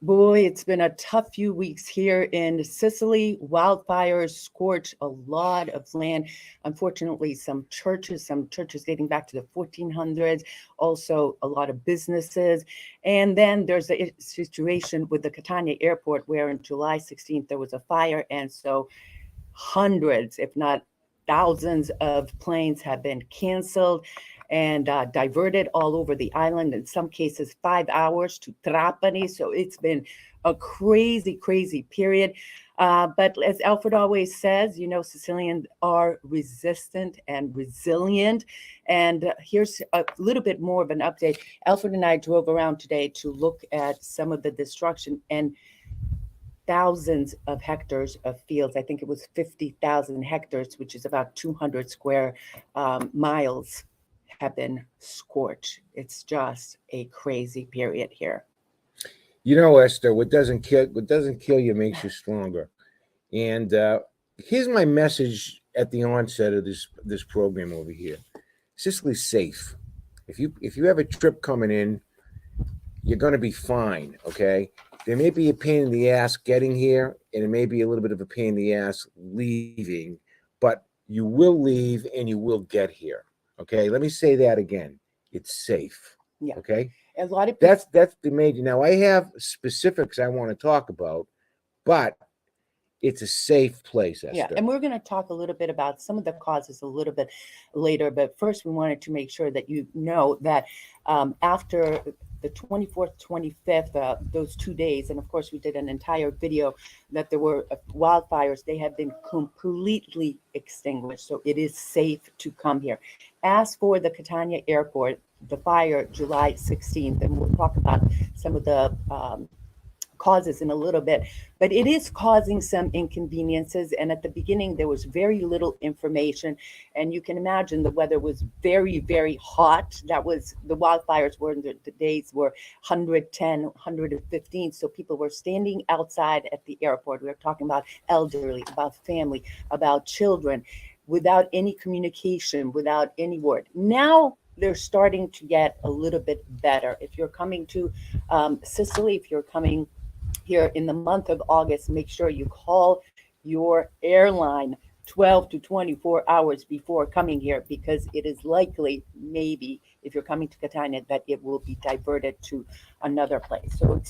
Boy, it's been a tough few weeks here in Sicily. Wildfires scorch a lot of land. Unfortunately, some churches dating back to the 1400s, also a lot of businesses. And then there's a situation with the Catania airport where on July 16th there was a fire. And so hundreds, if not thousands, of planes have been canceled and diverted all over the island. In some cases, 5 hours to Trapani. So it's been a crazy, crazy period. But as Alfred always says, Sicilians are resistant and resilient. And here's a little bit more of an update. Alfred and I drove around today to look at some of the destruction, and thousands of hectares of fields. I think it was 50,000 hectares, which is about 200 square miles, have been scorched. It's just a crazy period here. Esther, what doesn't kill you makes you stronger. And here's my message at the onset of this program over here. Sicily's safe. If you have a trip coming in, you're going to be fine. Okay. There may be a pain in the ass getting here, and it may be a little bit of a pain in the ass leaving, but you will leave and you will get here. Okay. Let me say that again. It's safe. Yeah. Okay. A lot of people, That's the major. Now I have specifics I want to talk about, but it's a safe place, Esther. yeah, and we're going to talk a little bit about some of the causes a little bit later. But first, we wanted to make sure that you know that after the 24th, 25th, those 2 days, and of course, we did an entire video that there were wildfires. They have been completely extinguished, so it is safe to come here. As for the Catania airport, the fire July 16th, and we'll talk about some of the causes in a little bit, but it is causing some inconveniences. And at the beginning, there was very little information. And you can imagine the weather was very, very hot. The wildfires were in the days were 110, 115. So people were standing outside at the airport. We were talking about elderly, about family, about children, without any communication, without any word. Now they're starting to get a little bit better. If you're coming to Sicily, if you're coming here in the month of August, make sure you call your airline 12 to 24 hours before coming here, because it is likely, maybe, if you're coming to Catania, that it will be diverted to another place. So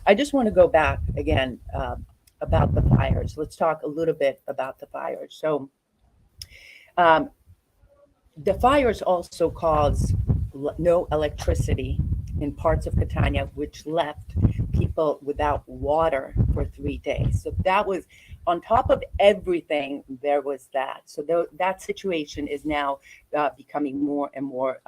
I just want to go back again about the fires. Let's talk a little bit about the fires. So the fires also caused no electricity in parts of Catania, which left people without water for 3 days. So that was on top of everything. There was that. So that situation is now becoming more and more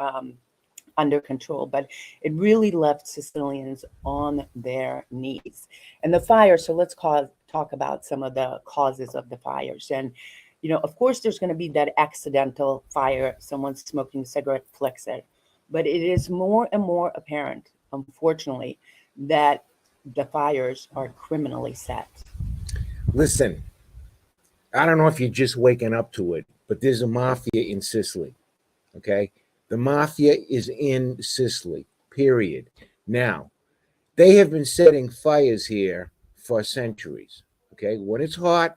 under control, but it really left Sicilians on their knees. And the fire. So let's talk about some of the causes of the fires. And of course, there's going to be that accidental fire. Someone smoking a cigarette flicks it. But it is more and more apparent, unfortunately, that the fires are criminally set. Listen, I don't know if you're just waking up to it, but there's a mafia in Sicily. Okay. The mafia is in Sicily, period. Now, they have been setting fires here for centuries. Okay. When it's hot,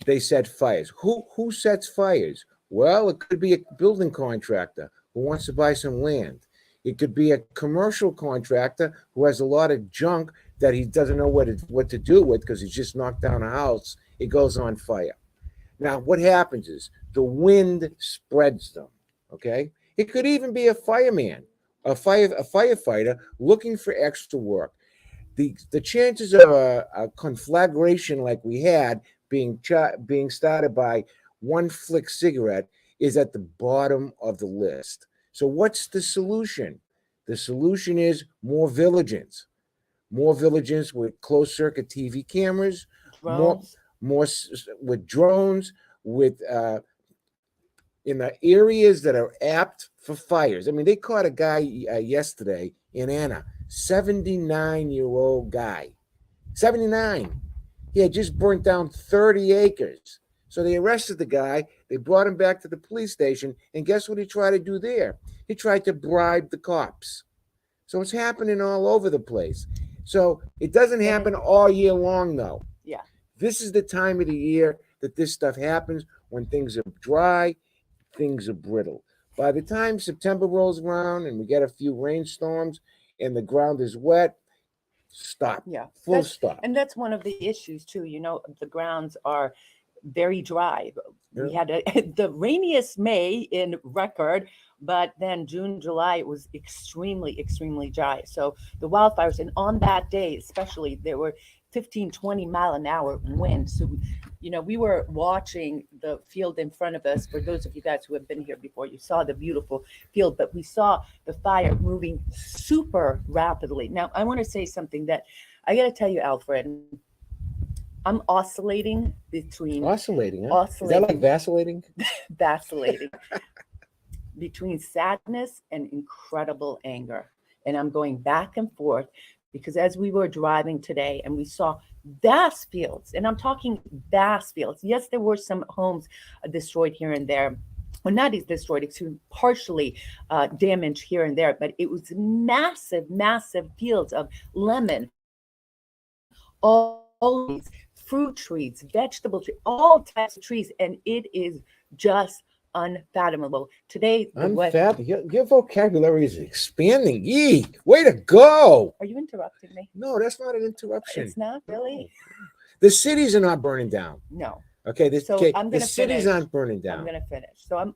they set fires. Who sets fires? Well, it could be a building contractor who wants to buy some land. It could be a commercial contractor who has a lot of junk that he doesn't know what to do with because he's just knocked down a house. It goes on fire. Now, what happens is the wind spreads them, okay? It could even be a fireman, a firefighter looking for extra work. The chances of a conflagration like we had being started by one flick cigarette is at the bottom of the list. So what's the solution? The solution is more vigilance with closed circuit TV cameras, Drones. more with drones, with in the areas that are apt for fires. I mean, they caught a guy yesterday in Anna, 79-year-old guy, 79. He had just burnt down 30 acres. So they arrested the guy. They brought him back to the police station. And guess what he tried to do there? He tried to bribe the cops. So it's happening all over the place. So it doesn't And happen all year long, though. yeah. This is the time of the year that this stuff happens, when things are dry, things are brittle. By the time September rolls around and we get a few rainstorms and the ground is wet, stop. Yeah, Full stop. and that's one of the issues too. You know, the grounds are very dry. We Yeah. had the rainiest May in record, but then June, July it was extremely, extremely dry. So the wildfires, and on that day especially, there were 15, 20 mile an hour winds. So, you know, we were watching the field in front of us. For those of you guys who have been here before, you saw the beautiful field, but we saw the fire moving super rapidly. Now, I want to say something that I got to tell you, Alfred. I'm oscillating between Oscillating, huh? Is that like vacillating? vacillating between sadness and incredible anger. And I'm going back and forth because as we were driving today and we saw vast fields, and I'm talking vast fields. Yes, there were some homes destroyed here and there. Well, not destroyed, it's partially damaged here and there, but it was massive, massive fields of lemon, all these fruit trees, vegetable trees, all types of trees, and it is just unfathomable. Today, Unfathomable. Your vocabulary is expanding. Yee, way to go. Are you interrupting me? No, that's not an interruption. It's not really. No. The cities are not burning down. No. Okay, So I'm the gonna cities finish. aren't burning down. I'm going to finish. So I'm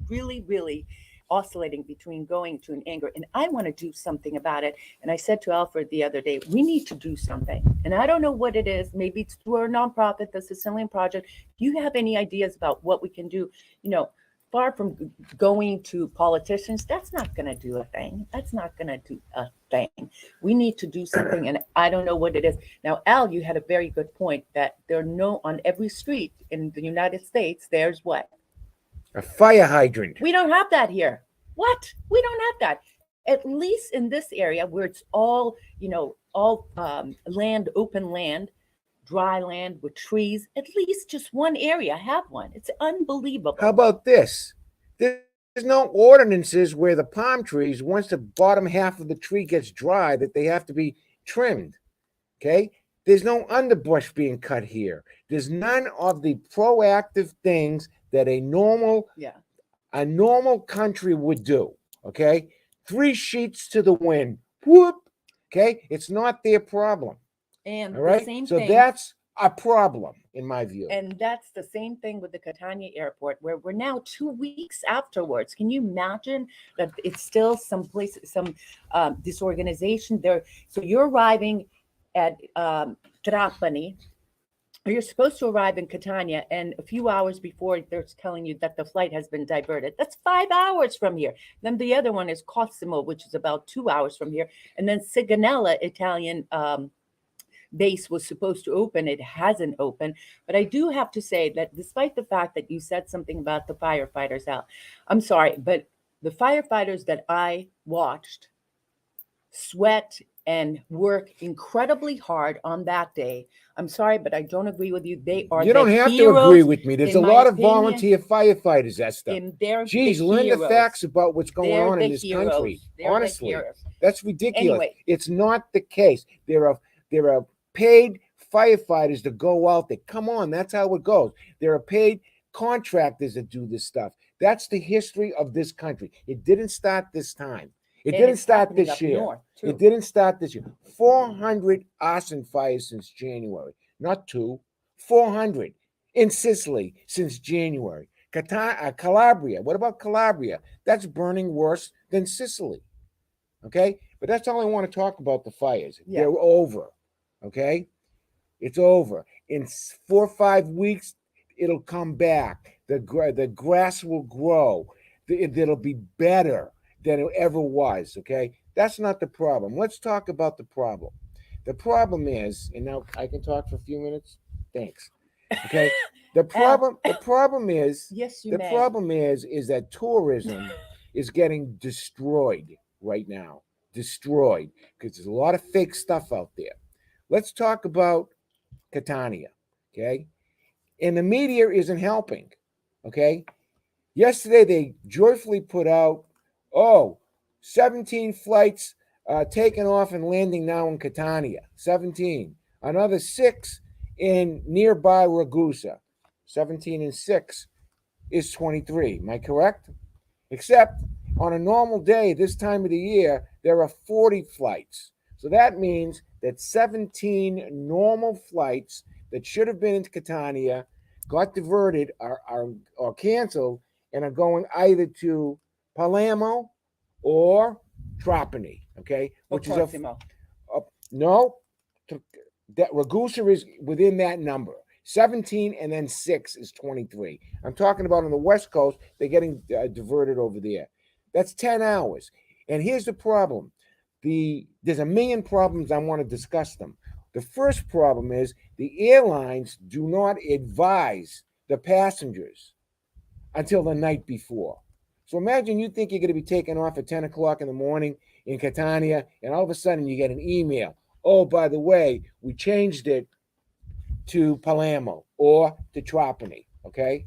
really, really oscillating between going to an anger, and I want to do something about it. And I said to Alfred the other day, we need to do something. And I don't know what it is. Maybe it's through our nonprofit, the Sicilian Project. Do you have any ideas about what we can do? You know, far from going to politicians, that's not going to do a thing. That's not going to do a thing. We need to do something, and I don't know what it is. Now, Al, you had a very good point that there are no, on every street in the United States, there's what? A fire hydrant. We don't have that here. What? We don't have that. At least in this area where it's all, you know, all land, open land, dry land with trees, at least just one area have one. It's unbelievable. How about this? There's no ordinances where the palm trees, once the bottom half of the tree gets dry, that they have to be trimmed. Okay? There's no underbrush being cut here. There's none of the proactive things that a normal country would do. Okay? 3 sheets to the wind. Whoop. Okay? It's not their problem. And all right? the same so thing. that's a problem in my view. And that's the same thing with the Catania airport, where we're now 2 weeks afterwards. Can you imagine that it's still some disorganization there? So you're arriving at Trapani, or you're supposed to arrive in Catania, and a few hours before they're telling you that the flight has been diverted. That's 5 hours from here. Then the other one is Cosimo, which is about 2 hours from here. And then Sigonella, Italian base, was supposed to open. It hasn't opened. But I do have to say that despite the fact that you said something about the firefighters out, I'm sorry, but the firefighters that I watched sweat and work incredibly hard on that day. I'm sorry, but I don't agree with you. They are. You don't have to agree with me. There's a lot of volunteer firefighters. That stuff. Geez, learn the facts about what's going on in this country. Honestly, that's ridiculous. Anyway, it's not the case. There are paid firefighters to go out there. Come on, that's how it goes. There are paid contractors that do this stuff. That's the history of this country. It didn't start this time. It didn't start this year. It didn't start this year. 400 arson fires since January. Not 2, 400 in Sicily since January. Calabria. What about Calabria? That's burning worse than Sicily. Okay? But that's all I want to talk about, the fires. Yeah. They're over. Okay? It's over. In 4 or 5 weeks, it'll come back. The grass will grow. It'll be better than it ever was. Okay? That's not the problem. Let's talk about the problem. The problem is, and now I can talk for a few minutes. Thanks. Okay. The problem is, yes, you the may. problem is that tourism is getting destroyed right now. Destroyed because there's a lot of fake stuff out there. Let's talk about Catania. Okay. And the media isn't helping. Okay. Yesterday they joyfully put out, 17 flights taking off and landing now in Catania, 17. Another 6 in nearby Ragusa, 17 and 6 is 23. Am I correct? Except on a normal day, this time of the year, there are 40 flights. So that means that 17 normal flights that should have been into Catania got diverted or canceled and are going either to Palermo or Trapani, okay? Or Which is Cosimo. no, that Ragusa is within that number. 17 and then 6 is 23. I'm talking about on the West Coast, they're getting diverted over there. That's 10 hours. And here's the problem. There's a million problems. I want to discuss them. The first problem is the airlines do not advise the passengers until the night before. So imagine you think you're going to be taking off at 10 o'clock in the morning in Catania, and all of a sudden you get an email. Oh, by the way, we changed it to Palermo or to Trapani, okay?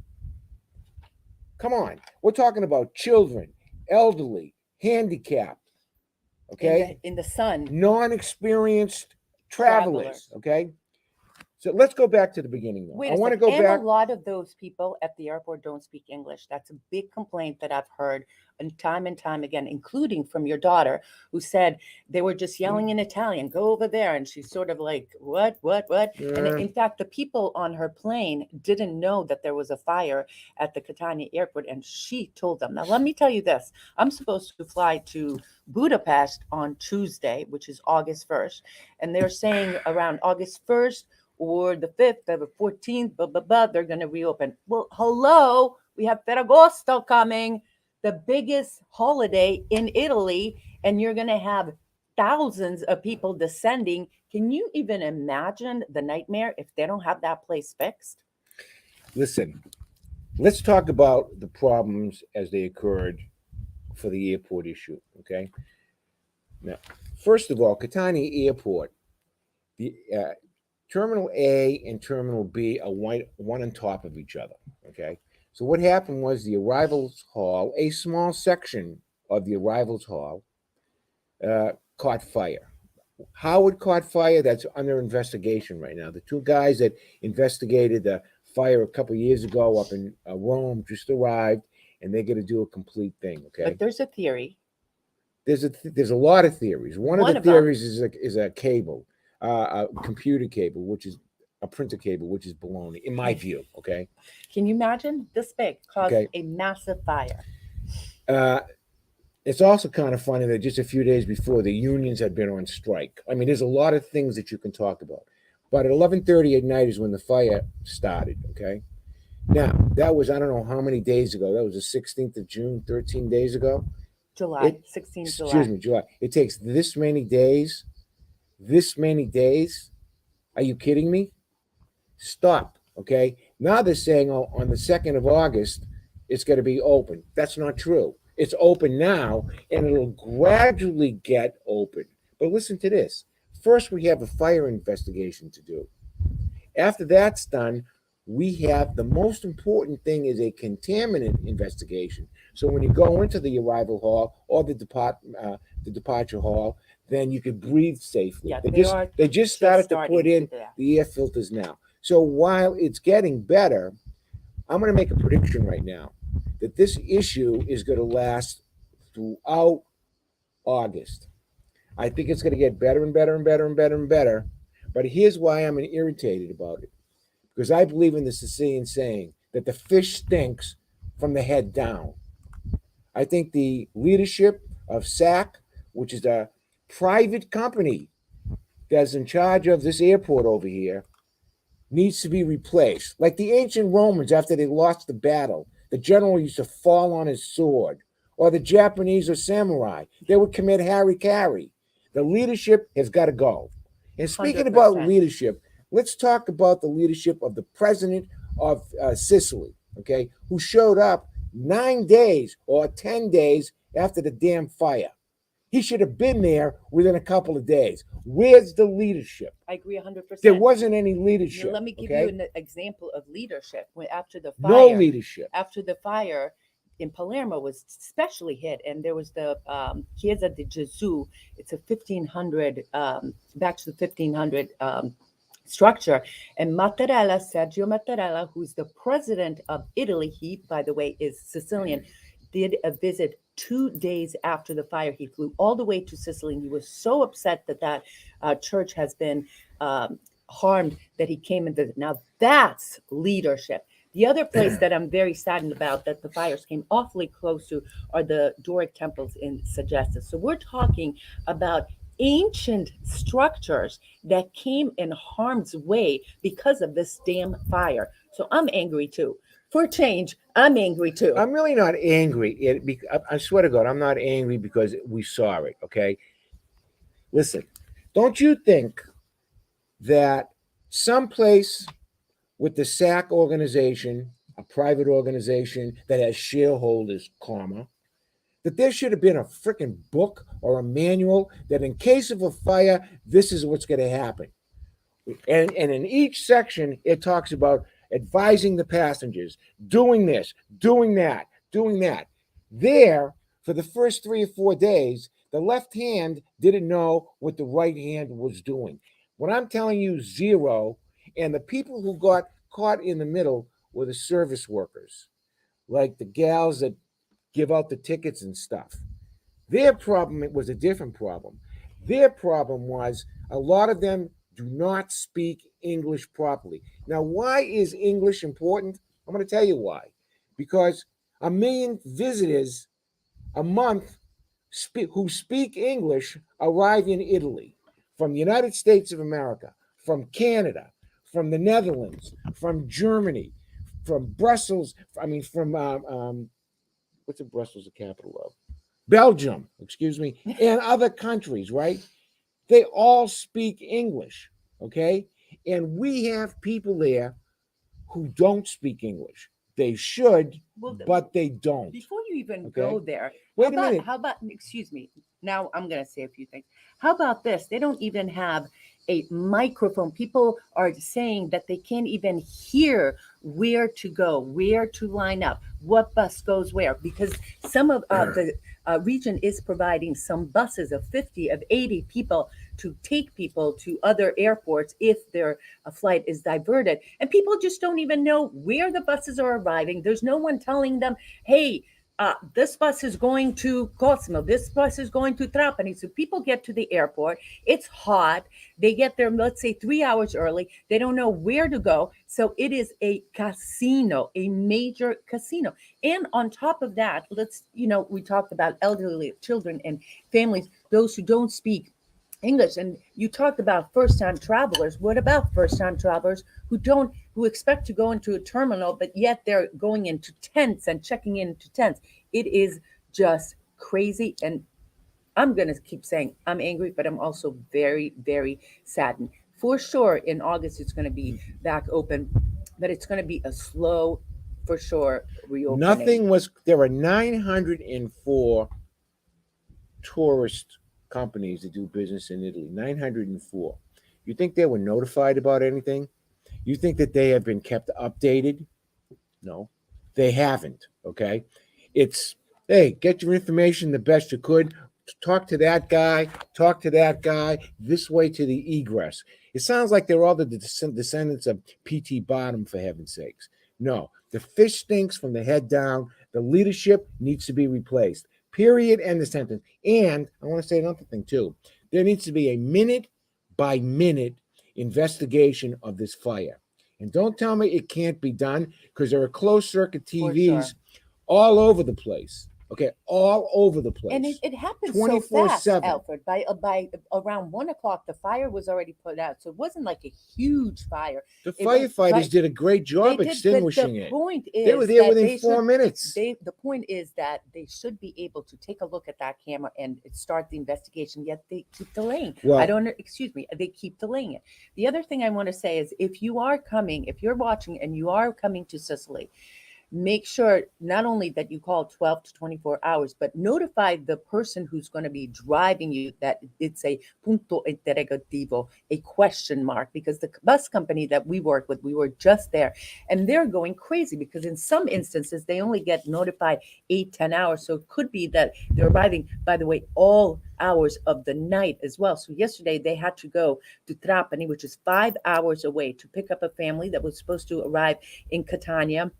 Come on. We're talking about children, elderly, handicapped, okay? In the sun. Non-experienced travelers, okay? So let's go back to the beginning, though. Wait I a want to second. go And back. a lot of those people at the airport don't speak English. That's a big complaint that I've heard and time again, including from your daughter, who said they were just yelling in Italian, go over there. And she's sort of like, what? And in fact, the people on her plane didn't know that there was a fire at the Catania airport. And she told them. Now, let me tell you this. I'm supposed to fly to Budapest on Tuesday, which is August 1st. And they're saying around August 1st, or the 5th or the 14th, they're going to reopen. Well, hello, we have Ferragosto coming, the biggest holiday in Italy, and you're going to have thousands of people descending. Can you even imagine the nightmare if they don't have that place fixed? Listen, let's talk about the problems as they occurred for the airport issue, okay? Now, first of all, Catania Airport, the Terminal A and Terminal B are one on top of each other, okay? So what happened was the arrivals hall, a small section of the arrivals hall, caught fire. How it caught fire, that's under investigation right now. The two guys that investigated the fire a couple of years ago up in Rome just arrived, and they're going to do a complete thing, okay? But there's a theory. There's a lot of theories. One of the theories is a cable. A computer cable, which is a printer cable, which is baloney, in my view. Okay. Can you imagine this big caused a massive fire? It's also kind of funny that just a few days before the unions had been on strike. I mean, there's a lot of things that you can talk about. But at 11:30 at night is when the fire started. Okay. Now that was I don't know how many days ago. That was the 16th of June, 13 days ago. 16th July. Excuse me, July. It takes this many days. Are you kidding me? Stop. Okay. Now they're saying, oh, on the 2nd of August, it's going to be open. That's not true. It's open now and it'll gradually get open. But listen to this. First, we have a fire investigation to do. After that's done, we have the most important thing is a contaminant investigation. So when you go into the arrival hall or the departure hall, then you could breathe safely. Yeah, they just started to put in the air filters now. So while it's getting better, I'm going to make a prediction right now that this issue is going to last throughout August. I think it's going to get better and better and better and better and better. But here's why I'm irritated about it. Because I believe in the Sicilian saying that the fish stinks from the head down. I think the leadership of SAC, which is a private company that's in charge of this airport over here, needs to be replaced. Like the ancient Romans after they lost the battle, the general used to fall on his sword, or the Japanese or samurai, they would commit harikari. The leadership has got to go. And speaking 100%. about leadership, let's talk about the leadership of the president of Sicily, okay, who showed up 9 days or 10 days after the damn fire. He should have been there within a couple of days. Where's the leadership? I agree 100%. There wasn't any leadership. Now, let me give you an example of leadership. When after the fire, no leadership. After the fire, in Palermo was especially hit, and there was the Chiesa di Gesù. It's a 1500 back to the 1500 structure, and Mattarella, Sergio Mattarella, who's the president of Italy, he by the way is Sicilian, did a visit 2 days after the fire. He flew all the way to Sicily, and he was so upset that that church has been harmed that he came and visited. Now that's leadership. The other place that I'm very saddened about that the fires came awfully close to are the Doric temples in Sagesta. So we're talking about ancient structures that came in harm's way because of this damn fire. So I'm angry too. For change, I'm angry too. I'm really not angry. I swear to God, I'm not angry because we saw it. Okay, listen, don't you think that someplace with the SAC organization, a private organization that has shareholders, that there should have been a freaking book or a manual that in case of a fire, this is what's going to happen. And in each section, it talks about advising the passengers, doing this, doing that, doing that. There, for the first 3 or 4 days, the left hand didn't know what the right hand was doing. When I'm telling you zero, and the people who got caught in the middle were the service workers, like the gals that give out the tickets and stuff. Their problem was a different problem. Their problem was a lot of them do not speak English properly. Now, why is English important? I'm going to tell you why. Because 1 million visitors a month who speak English arrive in Italy from the United States of America, from Canada, from the Netherlands, from Germany, from Brussels. From what's Brussels the capital of? Belgium, excuse me, and other countries, right? They all speak English, okay? And we have people there who don't speak English. They should, but they don't. Before you even go there, wait a minute. How about, excuse me, now I'm going to say a few things. How about this? They don't even have a microphone. People are saying that they can't even hear where to go, where to line up, what bus goes where, because some of the region is providing some buses of 50, of 80 people to take people to other airports if their flight is diverted. And people just don't even know where the buses are arriving. There's no one telling them, hey, this bus is going to Cosimo, this bus is going to Trapani. So people get to the airport, it's hot, they get there, let's say 3 hours early, they don't know where to go. So it is a casino, a major casino. And on top of that, we talked about elderly children and families, those who don't speak English. And you talked about first-time travelers. What about first-time travelers who expect to go into a terminal, but yet they're going into tents and checking into tents? It is just crazy. And I'm going to keep saying I'm angry, but I'm also very, very saddened. For sure, in August, it's going to be back open, but it's going to be a slow, for sure, reopening. There are 904 tourist companies that do business in Italy, 904. You think they were notified about anything? You think that they have been kept updated? No, they haven't. Okay. It's, hey, get your information the best you could. Talk to that guy, this way to the egress. It sounds like they're all the descendants of P.T. Bottom, for heaven's sakes. No, the fish stinks from the head down. The leadership needs to be replaced. Period. End of sentence. And I want to say another thing, too. There needs to be a minute-by-minute investigation of this fire. And don't tell me it can't be done, because there are closed-circuit TVs all over the place. Okay, all over the place. And it happened so fast, Alfred. By around 1 o'clock, the fire was already put out. So it wasn't like a huge fire. The firefighters did a great job extinguishing it. Point is they were there within 4 minutes. The point is that they should be able to take a look at that camera and start the investigation, yet they keep delaying. Well, they keep delaying it. The other thing I want to say is if you're watching and you are coming to Sicily, make sure not only that you call 12 to 24 hours, but notify the person who's going to be driving you that it's a punto interrogativo, a question mark, because the bus company that we work with, we were just there, and they're going crazy because in some instances they only get notified 8-10 hours. So it could be that they're arriving, by the way, all hours of the night as well. So yesterday they had to go to Trapani, which is 5 hours away, to pick up a family that was supposed to arrive in Catania.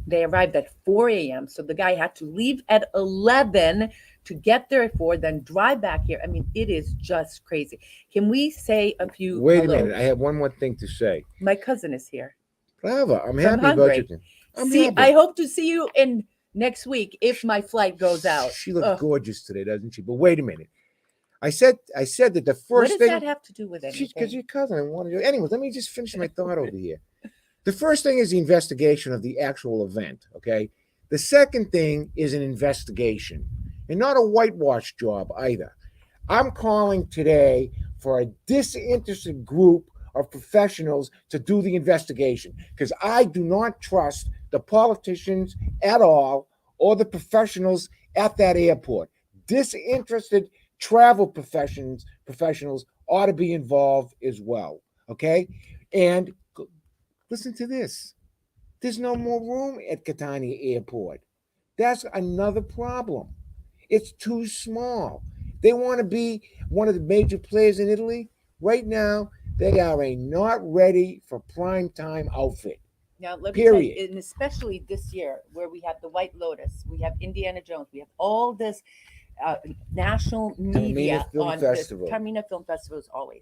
They arrived at 4 a.m. So the guy had to leave at 11 to get there at 4, then drive back here. I mean, it is just crazy. Can we say a few? Wait hello? a minute. I have one more thing to say. My cousin is here. Bravo. I'm from happy about Hungary. you. I'm See, happy. I hope to see you in next week if my flight goes out. She looks Ugh. gorgeous today, doesn't she? But wait a minute. I said that the What first does thing. that have to do with anything? Because your cousin, I wanted to. Anyways, let me just finish my thought over here. The first thing is the investigation of the actual event. Okay. The second thing is an investigation, and not a whitewash job either. I'm calling today for a disinterested group of professionals to do the investigation, because I do not trust the politicians at all or the professionals at that airport. Disinterested travel professionals ought to be involved as well. Okay. And listen to this. There's no more room at Catania Airport. That's another problem. It's too small. They want to be one of the major players in Italy. Right now, they are a not ready for prime time outfit. Now, let me tell you, Period. and especially this year where we have the White Lotus, we have Indiana Jones, we have all this national media Film on Festival. the Taormina Film Festival as always.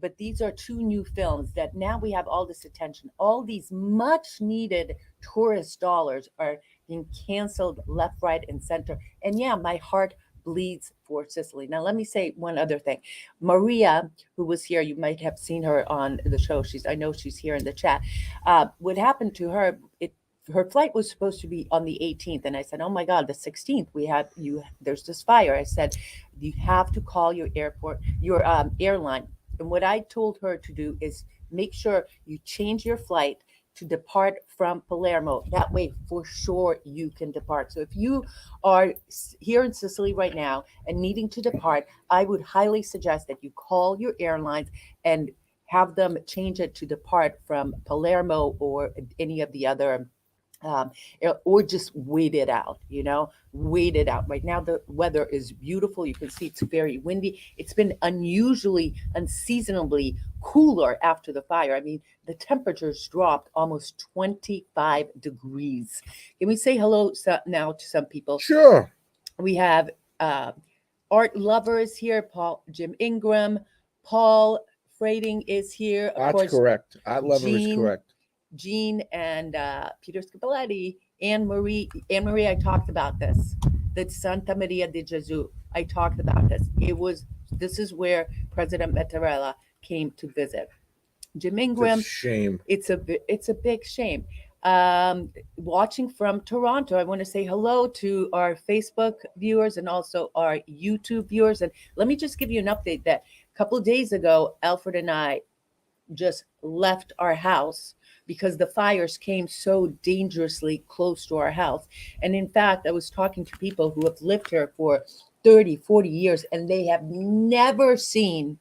But these are two new films that now we have all this attention. All these much needed tourist dollars are being canceled left, right, and center. And yeah, my heart bleeds for Sicily. Now, let me say one other thing. Maria, who was here, you might have seen her on the show. I know she's here in the chat. What happened to her? Her flight was supposed to be on the 18th, and I said, "Oh my God, the 16th. There's this fire." I said, "You have to call your airline." And what I told her to do is make sure you change your flight to depart from Palermo. That way, for sure, you can depart. So if you are here in Sicily right now and needing to depart, I would highly suggest that you call your airlines and have them change it to depart from Palermo or any of the other um, or just wait it out, wait it out. Right now, the weather is beautiful. You can see it's very windy. It's been unseasonably cooler after the fire. I mean, the temperatures dropped almost 25 degrees. Can we say hello now to some people? Sure. We have Art Lover is here, Jim Ingram, Paul Freighting is here. Of That's course, correct. Art Lover is Jean- correct. Jean and Peter Scapelletti, Anne Marie, I talked about this. The Santa Maria di Gesù, I talked about this. This is where President Mattarella came to visit. Jim Ingram, It's a shame. it's a big shame. Watching from Toronto, I want to say hello to our Facebook viewers and also our YouTube viewers. And let me just give you an update that a couple of days ago, Alfred and I just left our house because the fires came so dangerously close to our house. And in fact, I was talking to people who have lived here for 30, 40 years, and they have never seen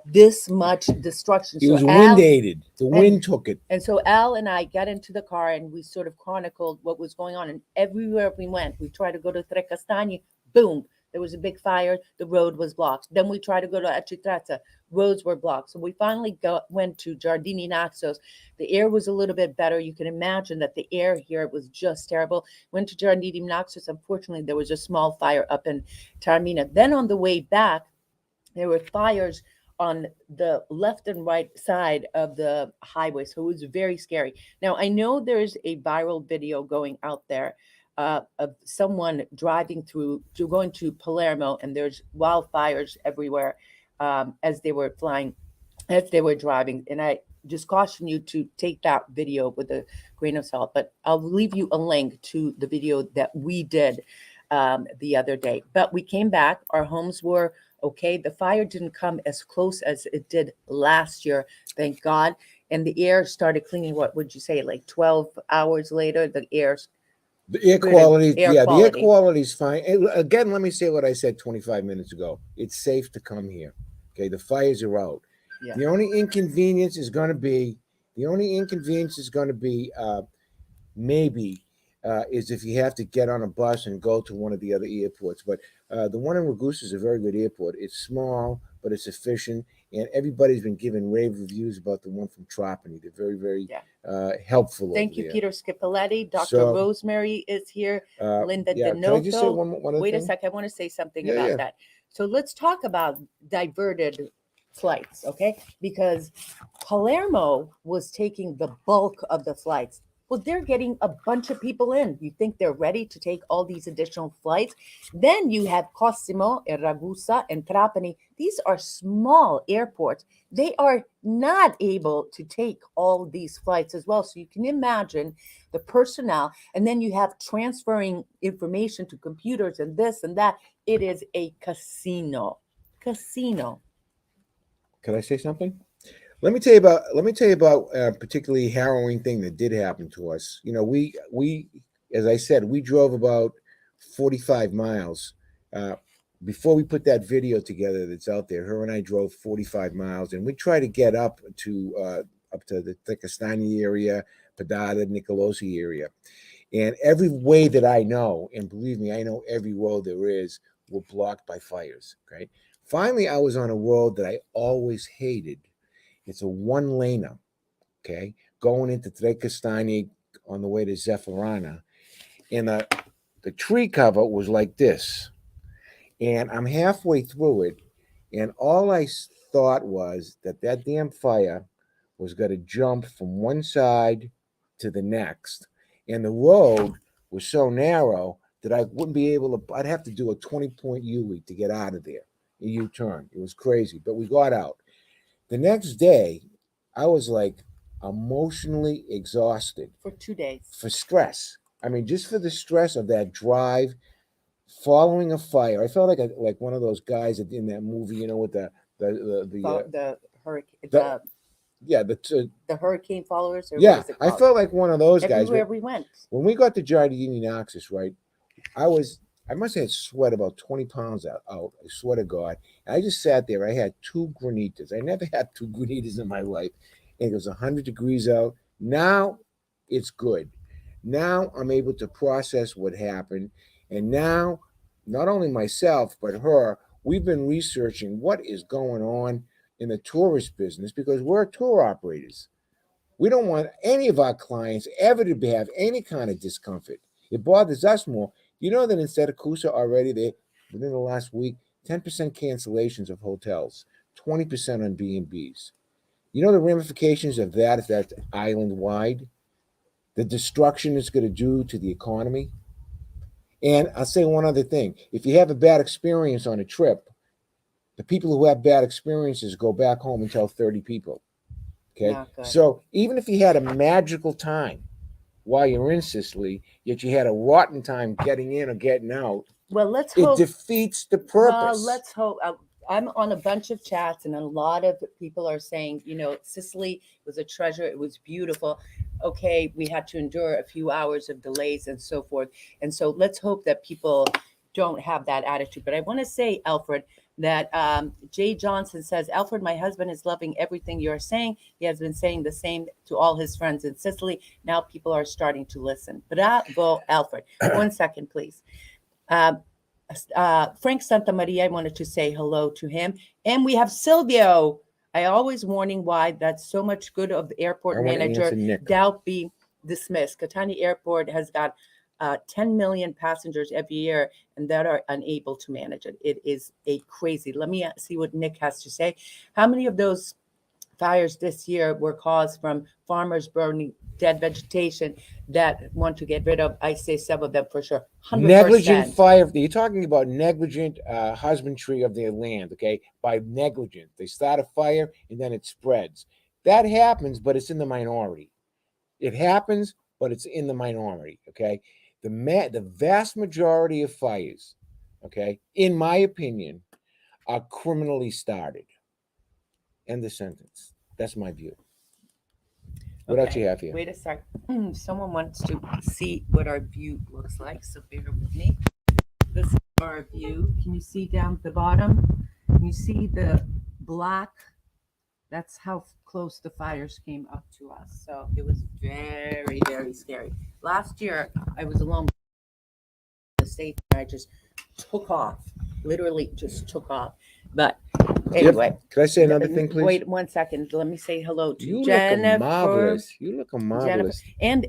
this much destruction. It was windated. The wind took it. And so Al and I got into the car and we sort of chronicled what was going on. And everywhere we went, we tried to go to Tre Castagni, boom, there was a big fire. The road was blocked. Then we tried to go to Acitrezza. Roads were blocked. So we finally went to Giardini Naxos. The air was a little bit better. You can imagine that the air here was just terrible. Went to Giardini Naxos. Unfortunately, there was a small fire up in Taormina. Then on the way back, there were fires on the left and right side of the highway. So it was very scary. Now, I know there's a viral video going out there of someone going to Palermo, and there's wildfires everywhere as they were driving. And I just caution you to take that video with a grain of salt. But I'll leave you a link to the video that we did the other day. But we came back. Our homes were Okay, the fire didn't come as close as it did last year, thank God. And the air started cleaning. What would you say? Like 12 hours later, the air The air good quality, air yeah, the air quality. quality is fine. Again, let me say what I said 25 minutes ago. It's safe to come here. Okay, the fires are out. Yeah. The only inconvenience is going to be the only inconvenience is going to be maybe is if you have to get on a bus and go to one of the other airports. But the one in Ragusa is a very good airport. It's small, but it's efficient, and everybody's been giving rave reviews about the one from Trapani. They're very, very Yeah. helpful over Thank you, there. Peter Scipiletti. Dr. So, Rosemary is here. Linda yeah, can I just say Denoto. one other Wait a thing? sec. I want to say something Yeah, about yeah. that. So let's talk about diverted flights, okay? Because Palermo was taking the bulk of the flights. Well, they're getting a bunch of people in. You think they're ready to take all these additional flights? Then you have Cosimo and Ragusa and Trapani. These are small airports. They are not able to take all these flights as well. So you can imagine the personnel, and then you have transferring information to computers and this and that. It is a casino. Casino. Can I say something? Let me tell you about a particularly harrowing thing that did happen to us. You know, we as I said, we drove about 45 miles before we put that video together that's out there. Her and I drove 45 miles, and we tried to get up to the Castagni area, Padada, Nicolosi area, and every way that I know, and believe me, I know every road there is, were blocked by fires. Okay, finally, I was on a road that I always hated. It's a one laner, okay, going into Tre Castagni on the way to Zeffarana. And the tree cover was like this. And I'm halfway through it. And all I thought was that that damn fire was going to jump from one side to the next. And the road was so narrow that I wouldn't be able to, I'd have to do a 20-point U to get out of there, a U turn. It was crazy. But we got out. The next day, I was like emotionally exhausted For 2 days. for stress. I mean, just for the stress of that drive, following a fire. I felt like one of those guys in that movie, you know, with The hurricane, the yeah the hurricane followers, or what yeah. is it I called? felt like one of those guys. Everywhere But we went. when we got to Giardini Noxus, right, I must have sweat about 20 pounds out. I swear to God. I just sat there. I had two granitas. I never had two granitas in my life. And it was 100 degrees out. Now it's good. Now I'm able to process what happened. And now, not only myself, but her, we've been researching what is going on in the tourist business because we're tour operators. We don't want any of our clients ever to have any kind of discomfort. It bothers us more. You know that instead of Kusa already, they within the last week, 10% cancellations of hotels, 20% on B&Bs. You know the ramifications of that if that's island wide? The destruction it's going to do to the economy. And I'll say one other thing. If you have a bad experience on a trip, the people who have bad experiences go back home and tell 30 people. Okay. Not good. So even if you had a magical time while you're in Sicily, yet you had a rotten time getting in or getting out, Well, let's it hope. defeats the Well, purpose. let's hope. I'm on a bunch of chats, and a lot of people are saying, Sicily was a treasure. It was beautiful. Okay, we had to endure a few hours of delays and so forth. And so let's hope that people don't have that attitude. But I want to say, Alfred, that Jay Johnson says, Alfred, my husband is loving everything you're saying. He has been saying the same to all his friends in Sicily. Now people are starting to listen. Bravo, Alfred. 1 second, please. Um, Frank Santamaria, I wanted to say hello to him. And we have Silvio. I always warning why that's so much good of the I airport want to manager. answer Nick. Doubt be dismissed. Catania Airport has got 10 million passengers every year and that are unable to manage it. It is a crazy. Let me see what Nick has to say. How many of those fires this year were caused from farmers burning dead vegetation that want to get rid of? I say some of them for sure. 100%. Negligent fire. You're talking about negligent husbandry of their land, okay? By negligence. They start a fire and then it spreads. That happens, but it's in the minority. It happens, but it's in the minority, okay? The vast majority of fires, okay, in my opinion, are criminally started. End the sentence. That's my view. What else you have here? Wait a sec. Someone wants to see what our view looks like, so bear with me. This is our view. Can you see down at the bottom? Can you see the black? That's how close the fires came up to us. So it was very, very scary. Last year, I was alone in the States, and I just took off, literally just took off. But anyway, Could I say another thing, please? wait 1 second. Let me say hello to You Jennifer. look marvelous. You look marvelous. And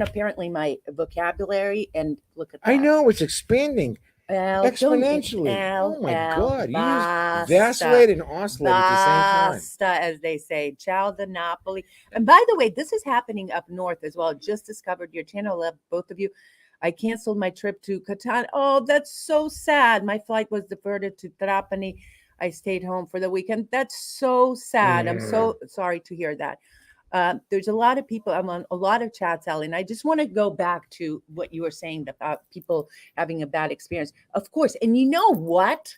apparently my vocabulary, and look at that. I know it's expanding Al, exponentially. Al, Oh my Al, God! You use basta, vacillate and oscillate at the same time. basta, as they say. Ciao da Napoli. And by the way, this is happening up north as well. Just discovered your channel, love both of you. I canceled my trip to Catania. Oh, that's so sad. My flight was diverted to Trapani. I stayed home for the weekend. That's so sad. I'm so sorry to hear that. There's a lot of people, I'm on a lot of chats, Ellie, and I just want to go back to what you were saying about people having a bad experience. Of course. And you know what?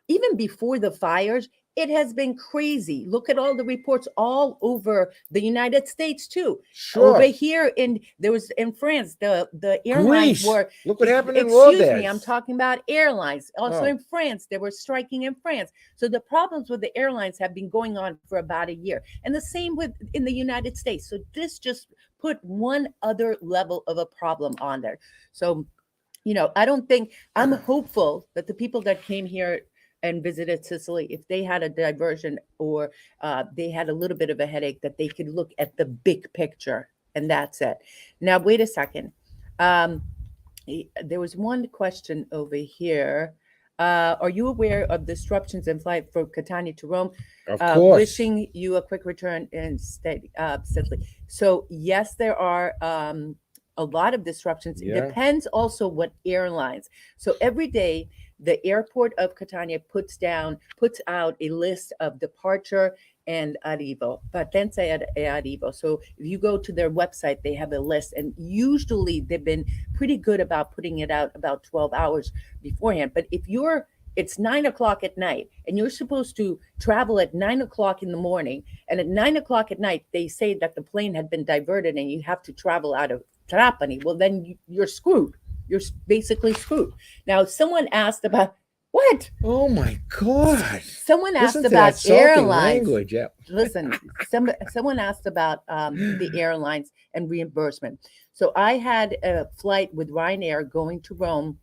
Even before the fires, it has been crazy. Look at all the reports all over the United States too. Sure. Over here there was in France, the airlines Greece. were. Look what happened in Excuse Lourdes. me, I'm talking about airlines. Also Oh. in France, they were striking in France. So the problems with the airlines have been going on for about a year, and the same with in the United States. So this just put one other level of a problem on there. So, I'm hopeful that the people that came here and visited Sicily, if they had a diversion or they had a little bit of a headache, that they could look at the big picture, and that's it. Now, wait a second. There was one question over here. Are you aware of disruptions in flight from Catania to Rome? Of course. Wishing you a quick return in Sicily. So yes, there are a lot of disruptions. It Yeah. depends also what airlines. So every day, the airport of Catania puts out a list of departure and arrivo, partenza e arrivo. So if you go to their website, they have a list, and usually they've been pretty good about putting it out about 12 hours beforehand. But if it's 9 o'clock at night and you're supposed to travel at 9 o'clock in the morning, and at 9 o'clock at night, they say that the plane had been diverted and you have to travel out of Trapani, well, then you're screwed. You're basically screwed. Now, someone asked about what? Oh my God! Someone asked Listen to about that salty airlines. language. Yeah. Listen, someone asked about the airlines and reimbursement. So I had a flight with Ryanair going to Rome,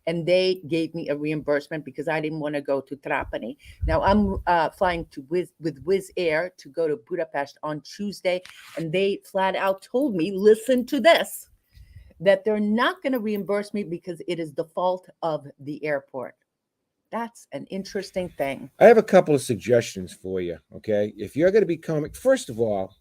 and they gave me a reimbursement because I didn't want to go to Trapani. Now I'm flying with Wizz Air to go to Budapest on Tuesday, and they flat out told me, listen to this, that they're not going to reimburse me because it is the fault of the airport. That's an interesting thing. I have a couple of suggestions for you. Okay, if you're going to be coming, first of all,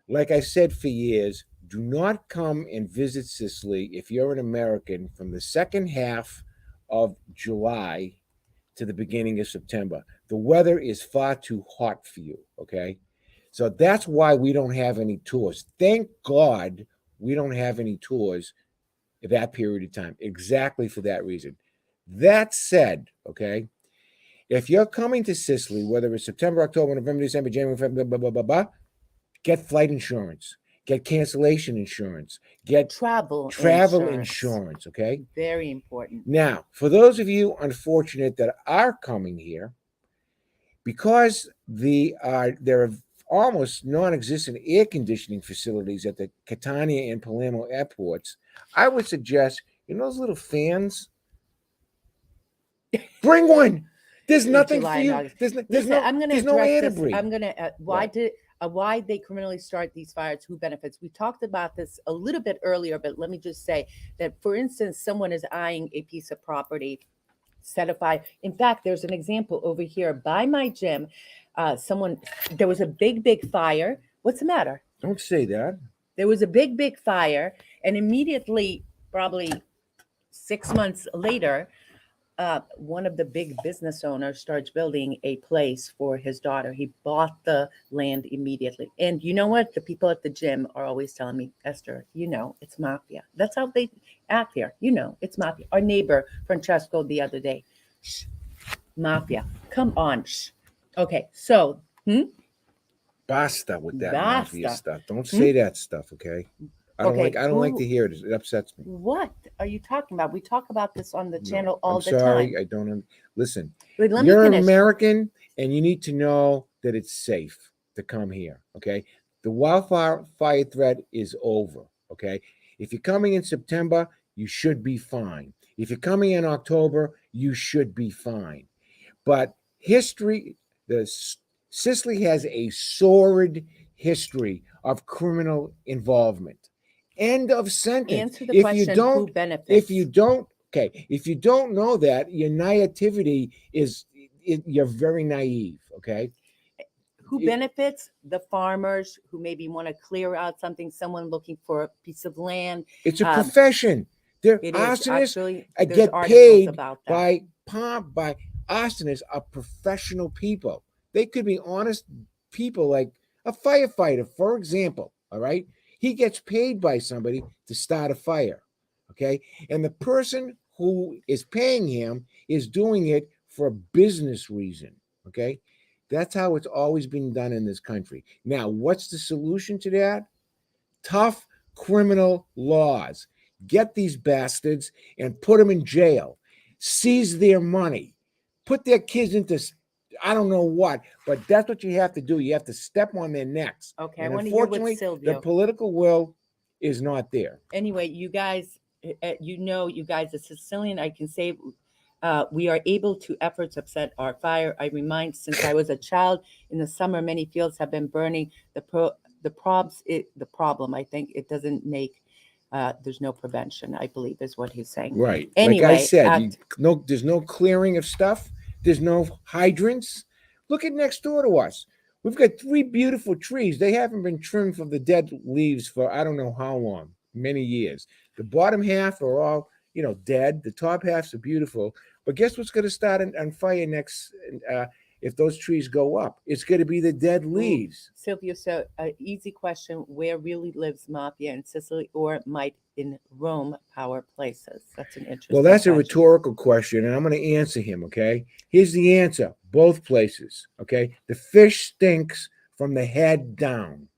like I said for years, do not come and visit Sicily if you're an American from the second half of July to the beginning of September. The weather is far too hot for you. Okay, so that's why we don't have any tours. Thank God we don't have any tours at that period of time, exactly for that reason. That said, okay, if you're coming to Sicily, whether it's September, October, November, December, January, February, blah, blah, blah, blah, get flight insurance, get cancellation insurance, get travel insurance, okay? Very important. Now, for those of you unfortunate that are coming here, because there are almost non-existent air conditioning facilities at the Catania and Palermo airports, I would suggest, those little fans, bring one. There's nothing for you. There's no air to breathe. I'm gonna why they criminally start these fires, who benefits. We talked about this a little bit earlier, but let me just say that, for instance, someone is eyeing a piece of property, set a fire. In fact, there's an example over here by my gym. There was a big fire. What's the matter? Don't say that. There was a big fire, and immediately, probably 6 months later, one of the big business owners starts building a place for his daughter. He bought the land immediately. And you know what? The people at the gym are always telling me, Esther, it's mafia. That's how they act here. It's mafia. Our neighbor, Francesco, the other day, Mafia. Come on. Shh. Okay, so Basta with that mafia basta. stuff. Don't Hmm? say that stuff, okay? Okay, I don't like to who? hear it. It upsets me. What are you talking about? We talk about this on the No, channel I'm all the time. sorry. I don't listen. Wait, let me You're finish. American and you need to know that it's safe to come here, okay? The wildfire fire threat is over, okay? If you're coming in September, you should be fine. If you're coming in October, you should be fine. But history, Sicily has a sordid history of criminal involvement. End of sentence. Answer the question: who If you benefits? don't, okay, if you don't know that, your naivety is, you're very naive. Okay, Who benefits? The farmers who maybe want to clear out something. Someone looking for a piece of land. it's a Um, profession. They're it is arsonists. actually. There's Get articles paid about that. by arsonists are professional people. They could be honest people, like a firefighter, for example. All right, he gets paid by somebody to start a fire. Okay, and the person who is paying him is doing it for a business reason. Okay, that's how it's always been done in this country. Now, what's the solution to that? Tough criminal laws. Get these bastards and put them in jail. Seize their money. Put their kids into, I don't know what, but that's what you have to do. You have to step on their necks. Okay, I And want to hear what unfortunately, the Silvio. political will is not there. Anyway, you guys, you guys, the Sicilian, I can say, we are able to efforts upset our fire. I remind, since I was a child in the summer, many fields have been burning. The problem, I think, it doesn't make. There's no prevention, I believe, is what he's saying. Right. Like I Anyway, said, there's no clearing of stuff. There's no hydrants. Look at next door to us. We've got 3 beautiful trees. They haven't been trimmed from the dead leaves for I don't know how long, many years. The bottom half are all, dead. The top halves are beautiful. But guess what's going to start on fire next? If those trees go up, it's going to be the dead leaves. Sylvia, so easy question: where really lives mafia in Sicily, or might in Rome power places? That's an interesting. Well, that's a question. rhetorical question, and I'm going to answer him. Okay, here's the answer: both places. Okay, the fish stinks from the head down.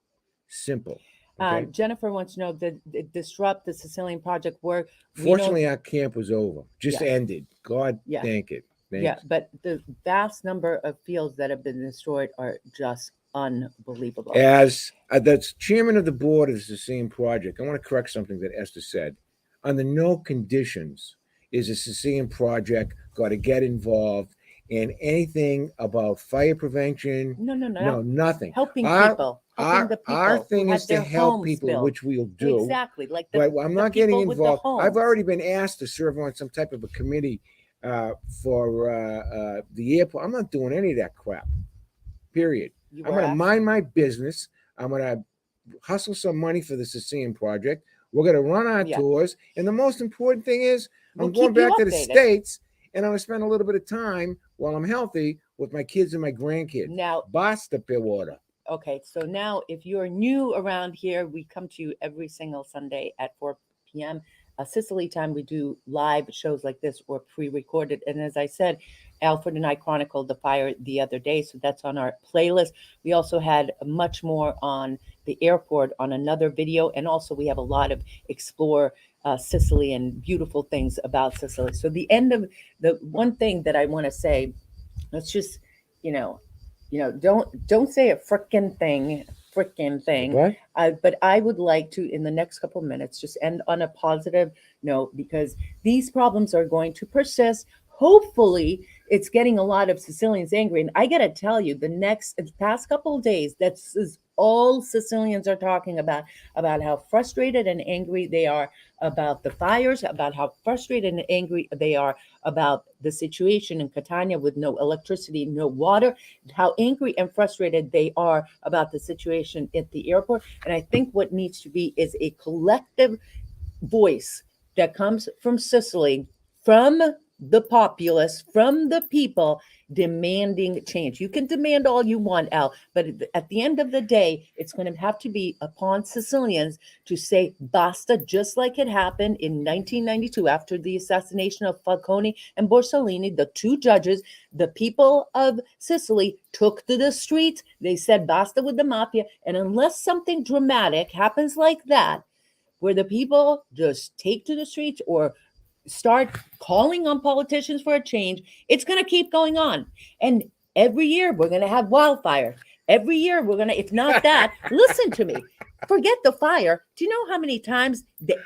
Simple. Okay. Jennifer wants to know, did it disrupt the Sicilian project work? Fortunately, our camp was over, just Yes. ended. God, Yeah. thank it. Yeah, Thanks. but the vast number of fields that have been destroyed are just unbelievable. As the chairman of the board of the Sicilian project, I want to correct something that Esther said. Under no conditions is a Sicilian project got to get involved in anything about fire prevention. No, Nothing. helping Our- people, helping the people Our who thing had is to their help homes people, built. which we'll do. Exactly, like But I'm not getting people with the involved. I've homes. already been asked to serve on some type of a committee for the airport. I'm not doing any of that crap. Period. You I'm were going to asked? mind my business. I'm going to hustle some money for the Sicilian project. We're going to run our Yeah. tours. And the most important thing is We'll I'm going keep you back to the updated. States and I'm going to spend a little bit of time while I'm healthy with my kids and my grandkids. Now, Basta per water. okay, so now if you're new around here, we come to you every single Sunday at 4 p.m. Sicily time. We do live shows like this or pre-recorded. And as I said, Alfred and I chronicled the fire the other day, so that's on our playlist. We also had much more on the airport on another video, and also we have a lot of explore Sicily and beautiful things about Sicily. So the end of the one thing that I want to say, let's just, don't say a frickin' thing. What? But I would like to, in the next couple of minutes, just end on a positive note, because these problems are going to persist. Hopefully, it's getting a lot of Sicilians angry. And I got to tell you, the past couple of days, that's all Sicilians are talking about how frustrated and angry they are about the fires, about how frustrated and angry they are about the situation in Catania with no electricity, no water, how angry and frustrated they are about the situation at the airport. And I think what needs to be is a collective voice that comes from Sicily, from the populace, from the people demanding change. You can demand all you want, Al, but at the end of the day, it's going to have to be upon Sicilians to say basta, just like it happened in 1992 after the assassination of Falcone and Borsellino, the two judges. The people of Sicily took to the streets. They said basta with the mafia. And unless something dramatic happens like that, where the people just take to the streets or start calling on politicians for a change, it's going to keep going on. And every year we're going to have wildfire. Every year we're going to, if not that, listen to me, forget the fire. Do you know how many times the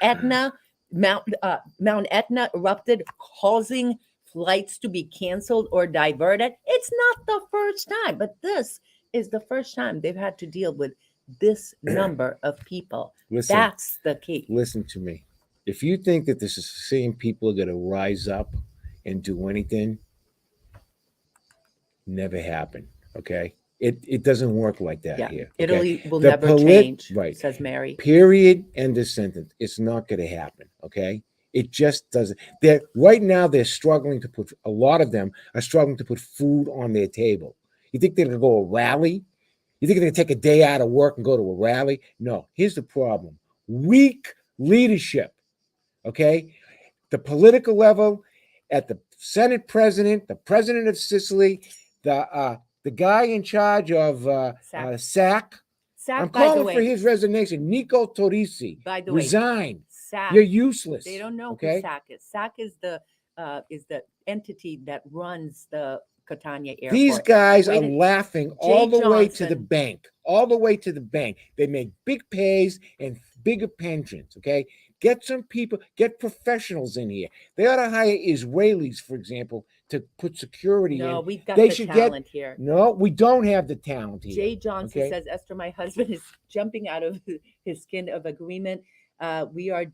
Mount Etna erupted, causing flights to be canceled or diverted? It's not the first time, but this is the first time they've had to deal with this number of people. Listen, That's the key. listen to me. If you think that the Sicilian people are going to rise up and do anything, never happen. Okay, it doesn't work like that Yeah, here. Okay? Italy will The never change, right. says Mary. Period. End of sentence. It's not going to happen. Okay. It just doesn't. They're right now. They're struggling to put. A lot of them are struggling to put food on their table. You think they're going to go a rally? You think they're going to take a day out of work and go to a rally? No. Here's the problem: weak leadership. Okay, the political level, at the Senate president, the president of Sicily, the guy in charge of SAC. I'm SAC, by the calling for way, his resignation. Nico Torrisi, by the way, resign. SAC, You're useless. they don't know who Okay. SAC is. SAC is the entity that runs the Catania airport. These guys are Wait a- laughing Jay all the way to the Johnson. bank. All the way to the bank. They make big pays and bigger pensions. Okay. Get some people, get professionals in here. They ought to hire Israelis, for example, to put security No, in. we've got They the should talent here. No, we don't have the talent here. Jay Johnson okay? says, Esther, my husband is jumping out of his skin of agreement. We are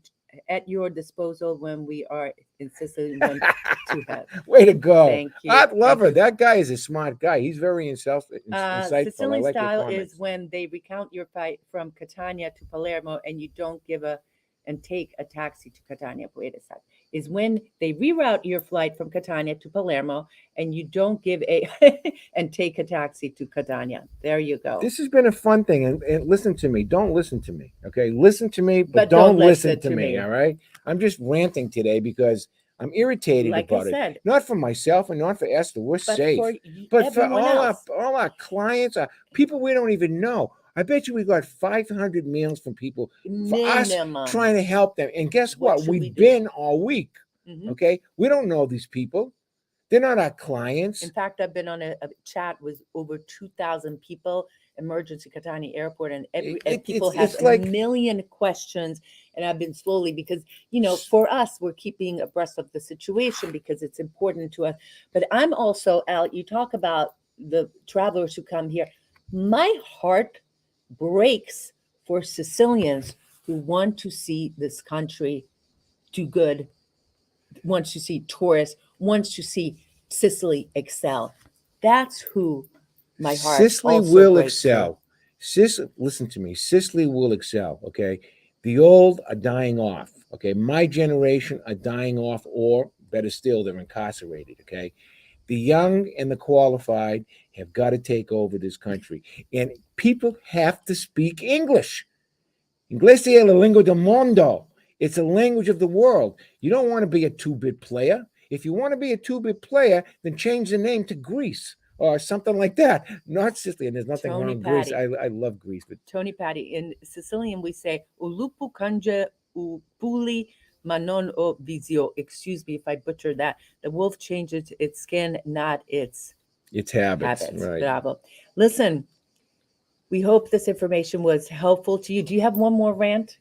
at your disposal when we are in Sicily. When to have. Way to go. Thank you. I love Thank her. you. That guy is a smart guy. He's very insightful. I Sicilian like your style comments. is when they recount your flight from Catania to Palermo and you don't give and take a taxi to Catania. Wait a sec. Is when they reroute your flight from Catania to Palermo and you don't give and take a taxi to Catania. There you go. This has been a fun thing. And listen to me. Don't listen to me. Okay. Listen to me, But but don't don't listen listen to to me. me. All right. I'm just ranting today because I'm irritated Like about I it. said, Not for myself and not for Esther. We're but safe. for But for everyone else. all our clients, people we don't even know. I bet you we got 500 meals from people for us Minimum. trying to help them. And guess What what? should we We've do? been all week. Mhm. Okay. We don't know these people. They're not our clients. In fact, I've been on a chat with over 2,000 people, emergency Catania Airport, and people have it's like- a million questions. And I've been slowly, because, for us, we're keeping abreast of the situation because it's important to us. But I'm also, Al, you talk about the travelers who come here. My heart breaks for Sicilians who want to see this country do good, wants to see tourists, wants to see Sicily excel. That's who my heart Sicily also will breaks for. excel. Listen to me. Sicily will excel. Okay. The old are dying off. Okay. My generation are dying off, or better still, they're incarcerated. Okay. The young and the qualified have got to take over this country. And people have to speak English. Inglese è la lingua del mondo. It's a language of the world. You don't want to be a two-bit player. If you want to be a two-bit player, then change the name to Greece or something like that. Not Sicily. And there's nothing Tony wrong with Greece. Patty. I love Greece, but Tony Patty, in Sicilian, we say, Ulupu kanje upuli manon o vizio. Excuse me if I butcher that. The wolf changes its skin, not its it's habits. habits. Right. Bravo. Listen, we hope this information was helpful to you. Do you have one more rant?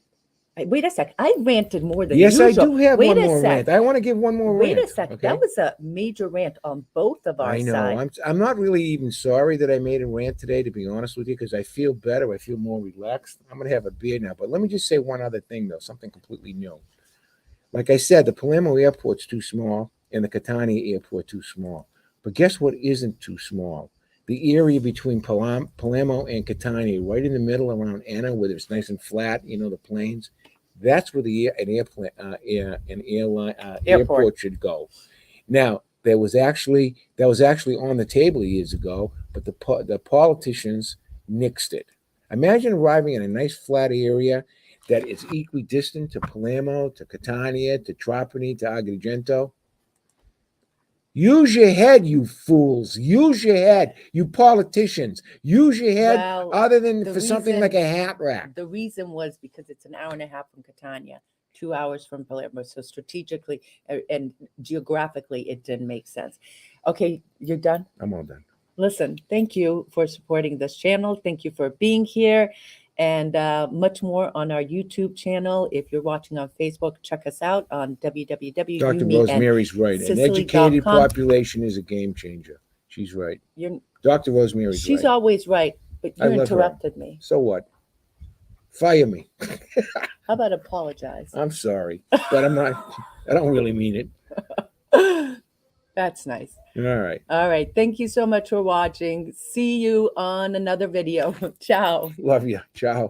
Wait a sec. I ranted more than Yes, usual. I do have Wait one a more sec. rant. I want to give one more Wait rant. a sec. Okay? That was a major rant on both of our I know. sides. I'm not really even sorry that I made a rant today, to be honest with you, because I feel better. I feel more relaxed. I'm going to have a beer now. But let me just say one other thing, though, something completely new. Like I said, the Palermo airport's too small and the Catania airport too small. But guess what isn't too small? The area between Palermo and Catania, right in the middle around Enna, where it's nice and flat, the plains. That's where airport should go. Now, that was actually on the table years ago, but the politicians nixed it. Imagine arriving in a nice flat area that is equidistant to Palermo, to Catania, to Trapani, to Agrigento. Use your head, you fools. Use your head, you politicians. Use your head, Well, other than the for something like reason- a hat rack. The reason was because it's an hour and a half from Catania, 2 hours from Palermo. So strategically and geographically, it didn't make sense. Okay, you're done? I'm all done. Listen, thank you for supporting this channel. Thank you for being here, and much more on our YouTube channel. If you're watching on Facebook, check us out on www. Dr. Rosemary's right. An Sicily.com. educated population is a game changer. She's right. Dr. Rosemary's She's right. always right, but I you love her. interrupted me. So what? Fire me. How about apologize? I'm sorry, but I'm not. I don't really mean it. That's nice. All right. All right. Thank you so much for watching. See you on another video. Ciao. Love you. Ciao.